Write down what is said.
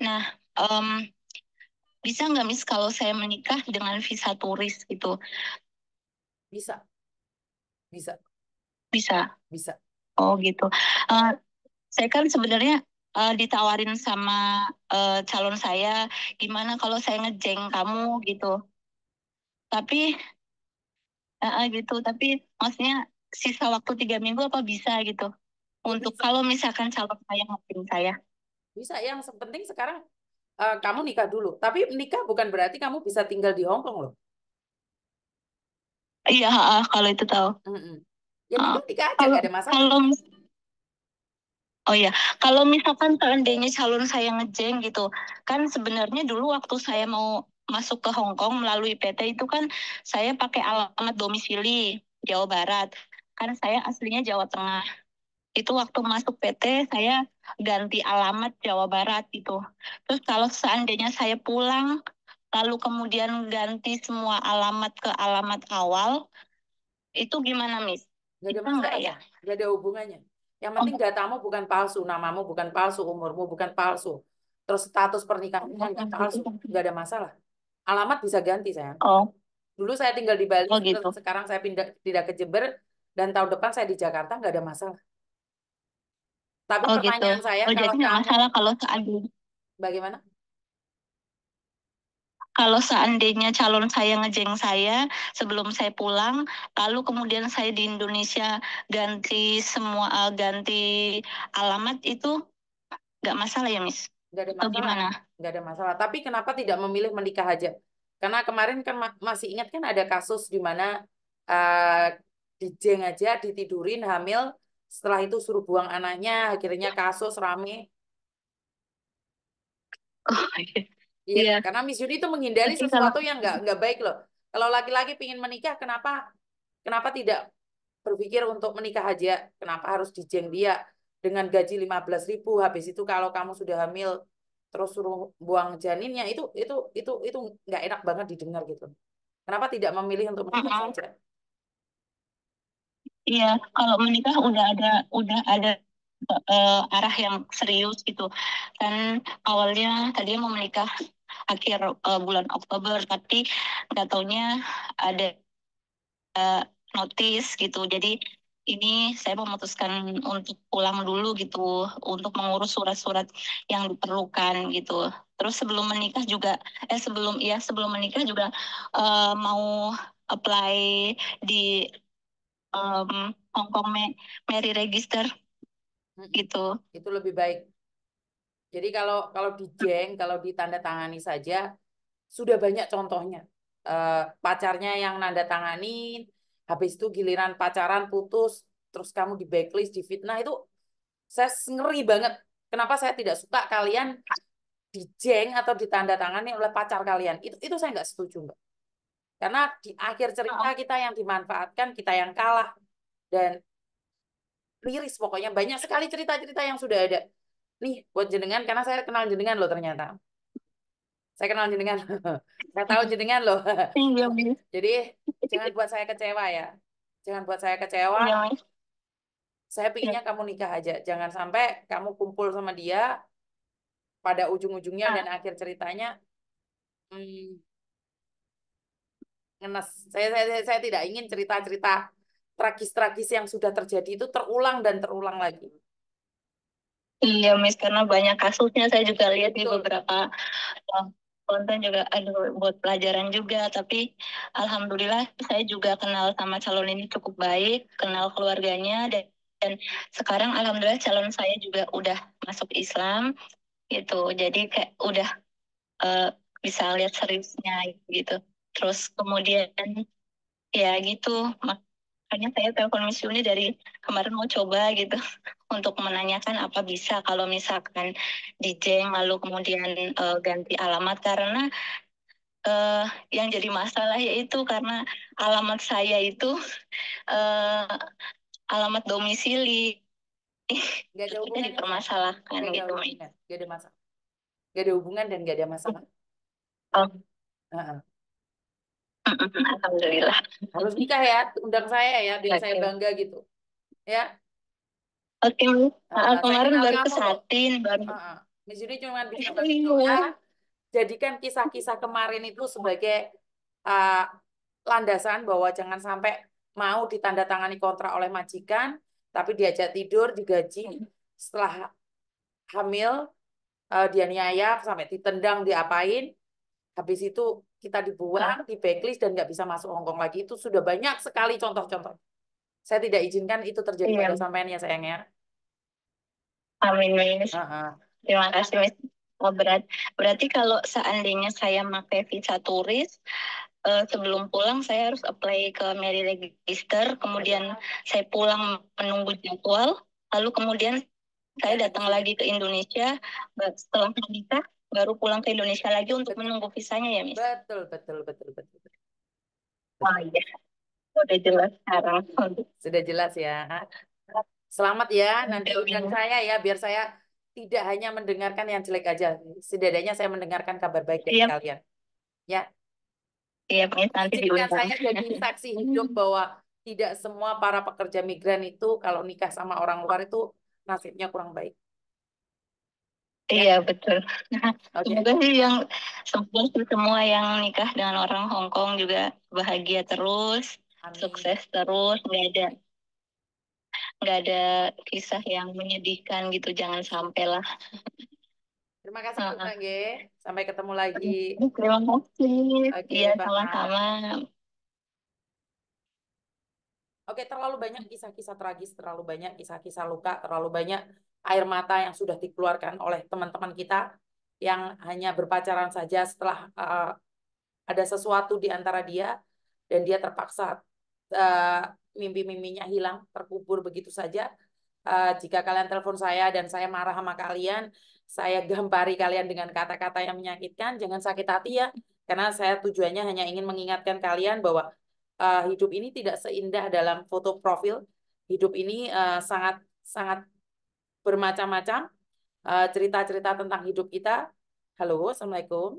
Nah, em, bisa nggak Miss kalau saya menikah dengan visa turis gitu? Bisa, bisa, Bisa. bisa. Oh gitu. Eh, saya kan sebenarnya ditawarin sama calon saya, gimana kalau saya ngejeng kamu gitu. Tapi gitu. Tapi maksudnya sisa waktu 3 minggu apa bisa gitu? Ya Untuk bisa, kalau misalkan calon saya ngejeng saya. bisa. Yang penting sekarang kamu nikah dulu. Tapi nikah bukan berarti kamu bisa tinggal di Hong Kong loh. Iya, kalau itu tahu. Mm-mm. Ya Uh, nikah nikah aja, kalau gak ada masalah. kalau Oh ya, kalau misalkan seandainya calon saya ngejeng gitu, kan sebenarnya dulu waktu saya mau masuk ke Hong Kong melalui PT itu kan saya pakai alamat domisili Jawa Barat. Kan saya aslinya Jawa Tengah. Itu waktu masuk PT saya ganti alamat Jawa Barat gitu. Terus kalau seandainya saya pulang, lalu kemudian ganti semua alamat ke alamat awal, itu gimana, Miss? Gak ada Bisa nggak masalahnya, ya? gak ada hubungannya. Yang penting Oh, datamu bukan palsu, namamu bukan palsu, umurmu bukan palsu. Terus status pernikahanmu bukan palsu, gak ada masalah. Alamat bisa ganti, sayang. oh, Dulu saya tinggal di Bali, oh terus gitu. sekarang saya pindah ke Jember, dan tahun depan saya di Jakarta, nggak ada masalah. Tapi Oh gitu. pertanyaan saya, Oh jadi kalau nggak kamu masalah bagaimana? kalau seandainya calon saya ngejeng saya sebelum saya pulang, lalu kemudian saya di Indonesia ganti alamat itu nggak masalah ya, Miss? Nggak ada Atau masalah, gimana? nggak ada masalah. Tapi kenapa tidak memilih menikah aja? Karena kemarin kan masih ingat kan ada kasus di mana uh, dijeng aja, ditidurin, hamil, setelah itu suruh buang anaknya, akhirnya kasus rame. Oh iya. Iya, Iya. karena Miss Yuni itu menghindari Tapi kalau sesuatu yang nggak baik loh. Kalau laki-laki ingin menikah, kenapa kenapa tidak berpikir untuk menikah aja? Kenapa harus dijeng dia dengan gaji 15.000? Habis itu kalau kamu sudah hamil terus suruh buang janinnya, itu nggak enak banget didengar gitu. Kenapa tidak memilih untuk menikah Mm-mm. saja? Iya, kalau menikah udah ada arah yang serius gitu. Kan awalnya tadinya mau menikah akhir bulan Oktober, tapi nggak taunya ada notice gitu. Jadi ini saya memutuskan untuk pulang dulu gitu, untuk mengurus surat-surat yang diperlukan gitu. Terus sebelum menikah juga mau apply di Hong Kong Mary Register Mm-mm. gitu. Itu lebih baik. Jadi kalau kalau dijeng, kalau ditandatangani saja, sudah banyak contohnya. Pacarnya yang nanda tanganin, habis itu giliran pacaran putus, terus kamu di blacklist, di fitnah itu saya ngeri banget. Kenapa saya tidak suka kalian dijeng atau ditandatangani oleh pacar kalian? Itu saya nggak setuju, Mbak. Karena di akhir cerita Oh, kita yang dimanfaatkan, kita yang kalah dan miris pokoknya banyak sekali cerita-cerita yang sudah ada. Nih buat jenengan karena saya kenal jenengan loh ternyata. Saya kenal jenengan. Saya tahu jenengan loh. iya, Miss. Jadi jangan buat saya kecewa ya. Jangan buat saya kecewa. Iya, Miss. Saya Iya. pinginnya kamu nikah aja. Jangan sampai kamu kumpul sama dia pada ujung-ujungnya dan Ah, akhir ceritanya hmm, ngenes. Saya tidak ingin cerita-cerita tragis-tragis yang sudah terjadi itu terulang dan terulang lagi. iya, Miss, karena banyak kasusnya saya juga lihat di Betul. beberapa eh, konten juga aduh buat pelajaran juga. Tapi alhamdulillah saya juga kenal sama calon ini cukup baik, kenal keluarganya dan sekarang alhamdulillah calon saya juga udah masuk Islam gitu. Jadi kayak udah eh, bisa lihat seriusnya gitu. Terus kemudian ya gitu, makanya saya telepon Miss Yuni dari kemarin mau coba gitu untuk menanyakan apa bisa kalau misalkan di Jeng lalu kemudian ganti alamat karena eh, yang jadi masalah yaitu karena alamat saya itu eh, alamat domisili Nggak ada kita hubungannya saya. dipermasalahkan Nggak ada gitu. hubungan. Nggak ada masalah. Nggak ada hubungan dan nggak ada masalah. Oh, Heeh. alhamdulillah. Harus nikah ya, undang saya ya, biar saya Oke. bangga gitu. Ya, Oke, Miss. Heeh. Saya Kemarin kenal baru ke kamu loh. Satin, baru Heeh. Miss Yuni cuma bisa bantu doa. Jadikan kisah-kisah kemarin itu sebagai uh, landasan bahwa jangan sampai mau ditandatangani kontrak oleh majikan, tapi diajak tidur, digaji, setelah hamil, dianiaya sampai ditendang, diapain, habis itu kita dibuang, di blacklist dan nggak bisa masuk Hongkong lagi. Itu sudah banyak sekali contoh-contoh. Saya tidak izinkan itu terjadi pada Iya, sampean ya sayangnya. amin, Miss. Uh-uh. Terima kasih, Miss. Oh, berarti kalau seandainya saya pakai visa turis, sebelum pulang saya harus apply ke Mary Register, kemudian saya pulang menunggu jadwal, lalu kemudian saya datang lagi ke Indonesia, setelah menikah, baru pulang ke Indonesia lagi untuk menunggu visanya ya, Miss? Betul, betul, betul, betul. Oh iya, udah jelas sekarang. Sudah jelas ya. Selamat ya, nanti undang saya ya, biar saya tidak hanya mendengarkan yang jelek aja. Setidaknya saya mendengarkan kabar baik dari Iya, kalian. Ya, iya, Miss, nanti izinkan diundang. saya jadi saksi hidup bahwa tidak semua para pekerja migran itu kalau nikah sama orang luar itu nasibnya kurang baik. Ya, Iya, betul. oke. Semoga sih semoga sih semua yang nikah dengan orang Hong Kong juga bahagia terus, Amin. sukses terus, nggak ada kisah yang menyedihkan gitu, jangan sampai lah. Terima kasih juga, Heeh. G. Sampai ketemu lagi. Terima kasih. Oke, Iya, bye. sama-sama. Oke, terlalu banyak kisah-kisah tragis, terlalu banyak kisah-kisah luka, terlalu banyak air mata yang sudah dikeluarkan oleh teman-teman kita yang hanya berpacaran saja setelah ada sesuatu di antara dia dan dia terpaksa uh, mimpi-mimpinya hilang, terkubur begitu saja. Jika kalian telepon saya dan saya marah sama kalian, saya gampari kalian dengan kata-kata yang menyakitkan, jangan sakit hati ya, karena saya tujuannya hanya ingin mengingatkan kalian bahwa hidup ini tidak seindah dalam foto profil. Hidup ini sangat sangat bermacam-macam cerita-cerita tentang hidup kita. Halo, assalamualaikum.